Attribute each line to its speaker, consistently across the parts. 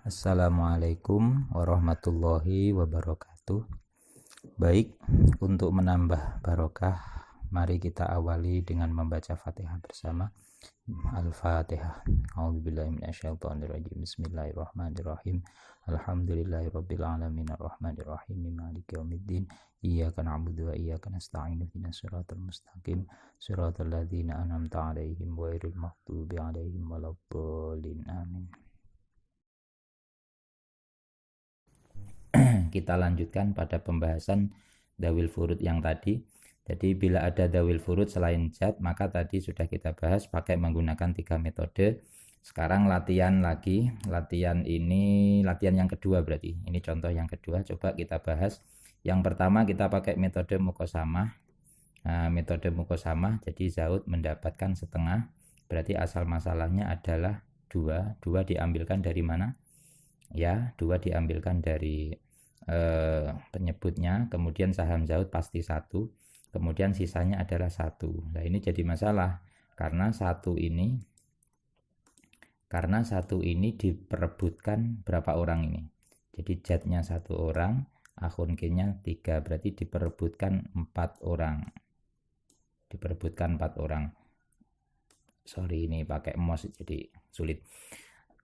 Speaker 1: Assalamualaikum warahmatullahi wabarakatuh. Baik, untuk menambah barokah, mari kita awali dengan membaca Fatihah bersama. Al-Fatihah. A'udzubillahi minasyaitonirrajim. Bismillahirrahmanirrahim. Alhamdulillahirabbil alamin arrahmanirrahim maliki yaumiddin. Iyyaka na'budu wa iyyaka nasta'in ihdinas siratal mustaqim siratal ladzina an'amta 'alaihim ghairil maghdubi 'alaihim waladdallin. Amin. Kita lanjutkan pada pembahasan dawil furud yang tadi. Jadi bila ada dawil furud selain jad, maka tadi sudah kita bahas pakai menggunakan 3 metode. Sekarang latihan lagi. Latihan yang kedua berarti. Ini contoh yang kedua, coba kita bahas. Yang pertama kita pakai metode mukosamah. Nah, metode mukosamah, jadi zaud mendapatkan setengah. Berarti asal masalahnya adalah 2. 2 diambilkan dari mana? Ya, 2 diambilkan dari penyebutnya, kemudian saham zaud pasti 1, kemudian sisanya adalah 1. Nah ini jadi masalah karena satu ini diperebutkan berapa orang ini. Jadi jadnya 1 orang, akhun q-nya 3, berarti diperebutkan 4 orang. Sorry, ini pakai mouse jadi sulit.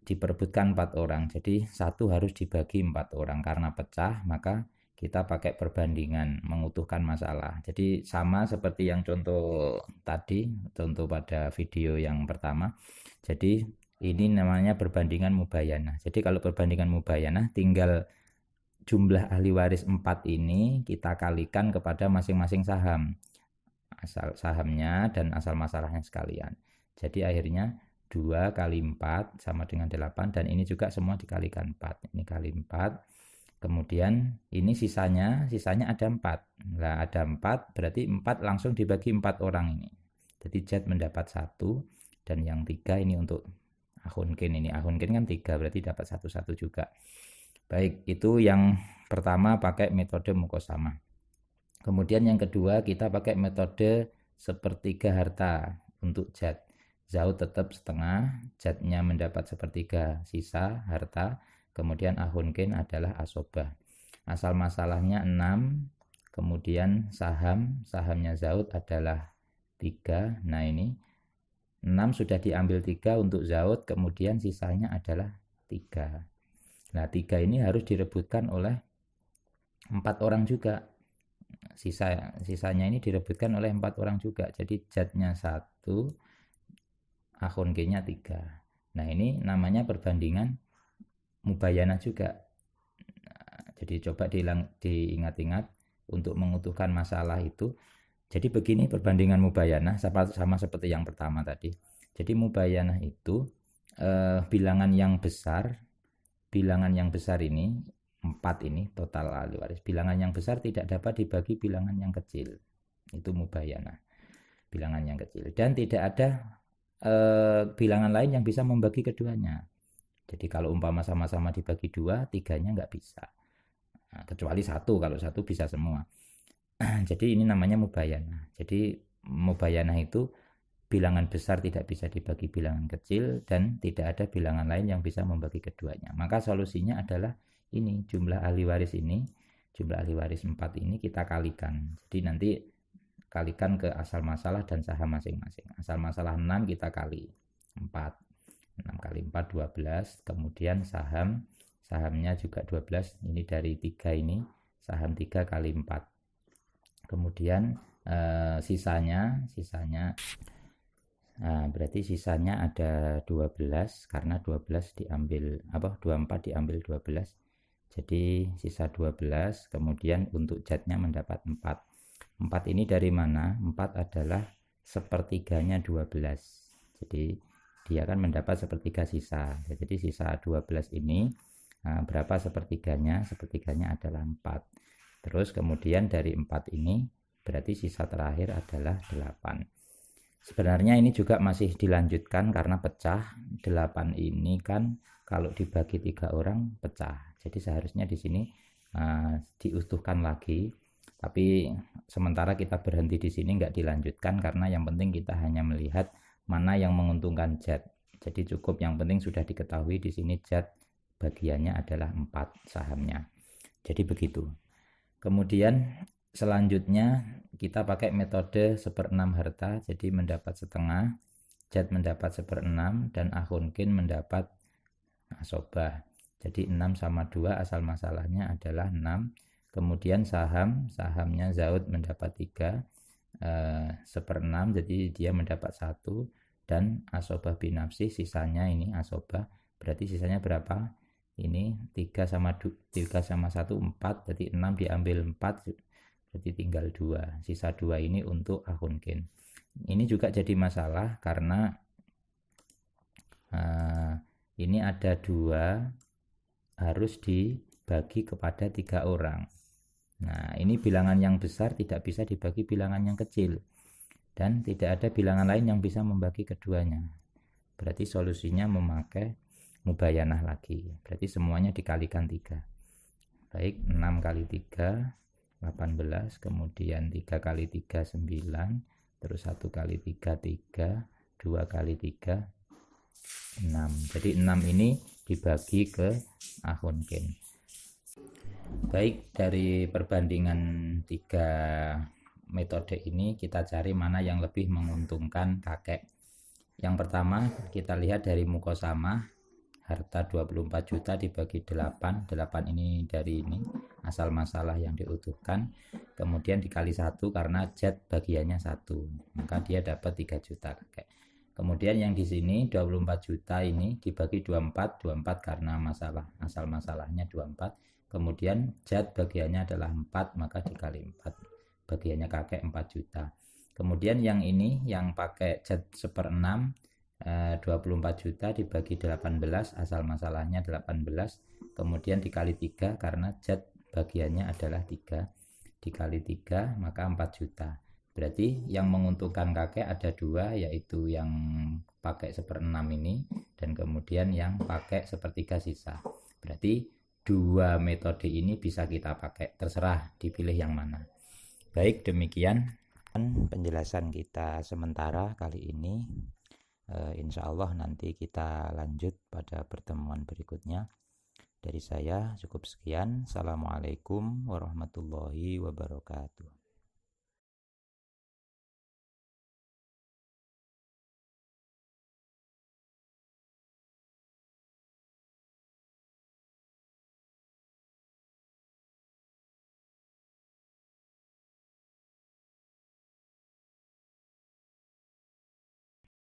Speaker 1: Diperebutkan 4 orang, jadi 1 harus dibagi 4 orang. Karena pecah, maka kita pakai perbandingan, mengutuhkan masalah. Jadi sama seperti yang contoh tadi, contoh pada video yang pertama. Jadi ini namanya perbandingan mubayanah. Jadi kalau perbandingan mubayanah, tinggal jumlah ahli waris 4 ini kita kalikan kepada masing-masing saham, asal sahamnya dan asal masalahnya sekalian. Jadi akhirnya 2 kali 4 sama dengan 8, dan ini juga semua dikalikan 4. Ini kali 4. Kemudian ini sisanya ada 4. Nah, ada 4 berarti 4 langsung dibagi 4 orang ini. Jadi jad mendapat 1, dan yang 3 ini untuk akhun kin. Ini akhun kin kan 3, berarti dapat 1 juga. Baik, itu yang pertama pakai metode mukosamah. Kemudian yang kedua kita pakai metode sepertiga harta untuk jad. Zaud tetap setengah, jadnya mendapat sepertiga, sisa harta, kemudian akhun kin adalah asobah. Asal masalahnya 6, kemudian sahamnya Zaud adalah 3. Nah ini 6 sudah diambil 3 untuk Zaud, kemudian sisanya adalah 3. Nah 3 ini harus direbutkan oleh 4 orang juga. Sisanya ini direbutkan oleh 4 orang juga. Jadi jadnya 1, akhun q-nya 3. Nah ini namanya perbandingan mubayanah juga. Jadi coba diingat-ingat untuk mengutuhkan masalah itu. Jadi begini perbandingan mubayanah, sama seperti yang pertama tadi. Jadi mubayanah itu bilangan yang besar ini 4 ini total ahli waris. Bilangan yang besar tidak dapat dibagi bilangan yang kecil. Itu mubayanah, bilangan yang kecil. Dan tidak ada bilangan lain yang bisa membagi keduanya. Jadi kalau umpama sama-sama dibagi 2, 3-nya nggak bisa. Nah, kecuali 1, kalau 1 bisa semua. Jadi ini namanya mubayanah. Jadi mubayanah itu bilangan besar tidak bisa dibagi bilangan kecil, dan tidak ada bilangan lain yang bisa membagi keduanya. Maka solusinya adalah ini, jumlah ahli waris 4 ini kita kalikan. Jadi nanti kalikan ke asal masalah dan saham masing-masing. Asal masalah 6 kita kali 4. 6 kali 4 12. Kemudian sahamnya juga 12. Ini dari 3 ini, saham 3 kali 4. Kemudian sisanya berarti sisanya ada 12 karena 12 diambil 24 diambil 12. Jadi sisa 12, kemudian untuk jadnya mendapat 4. 4 ini dari mana? 4 adalah sepertiganya 12. Jadi dia akan mendapat sepertiga sisa. Jadi sisa 12 ini berapa sepertiganya? Sepertiganya adalah 4. Terus kemudian dari 4 ini berarti sisa terakhir adalah 8. Sebenarnya ini juga masih dilanjutkan karena pecah. 8 ini kan kalau dibagi 3 orang pecah. Jadi seharusnya di sini diutuhkan lagi. Tapi sementara kita berhenti di sini, nggak dilanjutkan karena yang penting kita hanya melihat mana yang menguntungkan jad. Jadi cukup yang penting sudah diketahui di sini jad bagiannya adalah 4 sahamnya. Jadi begitu. Kemudian selanjutnya kita pakai metode 1/6 harta, jadi mendapat setengah, Jad mendapat 1/6, dan Akhunkin mendapat asobah. Jadi 6 sama 2 asal masalahnya adalah 6. Kemudian sahamnya Zaud mendapat 3, 1/6, jadi dia mendapat 1, dan asobah binafsi sisanya ini asobah, berarti sisanya berapa? Ini 3 sama 1 4, jadi 6 diambil 4, berarti tinggal 2. Sisa 2 ini untuk Akhunkin. Ini juga jadi masalah karena ini ada 2 harus dibagi kepada 3 orang. Nah, ini bilangan yang besar tidak bisa dibagi bilangan yang kecil, dan tidak ada bilangan lain yang bisa membagi keduanya. Berarti solusinya memakai mubayanah lagi, berarti semuanya dikalikan 3. Baik, 6 kali 3 18, kemudian 3 kali 3 9, terus 1 kali 3 3, 2 kali 3 6. Jadi 6 ini dibagi ke Akhunkin. Baik, dari perbandingan 3 metode ini kita cari mana yang lebih menguntungkan kakek. Yang pertama kita lihat dari mukosamah, harta 24 juta dibagi 8, 8 ini dari ini asal masalah yang diutuhkan, kemudian dikali 1 karena Jad bagiannya 1, maka dia dapat 3 juta kakek. Kemudian yang di sini 24 juta ini dibagi 24 karena masalah, asal masalahnya 24, kemudian Jad bagiannya adalah 4, maka dikali 4, bagiannya kakek 4 juta. Kemudian yang ini yang pakai Jad 1/6, 24 juta dibagi 18, asal masalahnya 18, kemudian dikali 3 karena Jad bagiannya adalah 3, dikali 3 maka 4 juta. Berarti yang menguntungkan kakek ada 2, yaitu yang pakai 1/6 ini dan kemudian yang pakai 1/3 sisa. Berarti 2 metode ini bisa kita pakai, terserah dipilih yang mana. Baik, demikian penjelasan kita sementara kali ini. Insya Allah nanti kita lanjut pada pertemuan berikutnya. Dari saya cukup sekian. Assalamualaikum warahmatullahi wabarakatuh.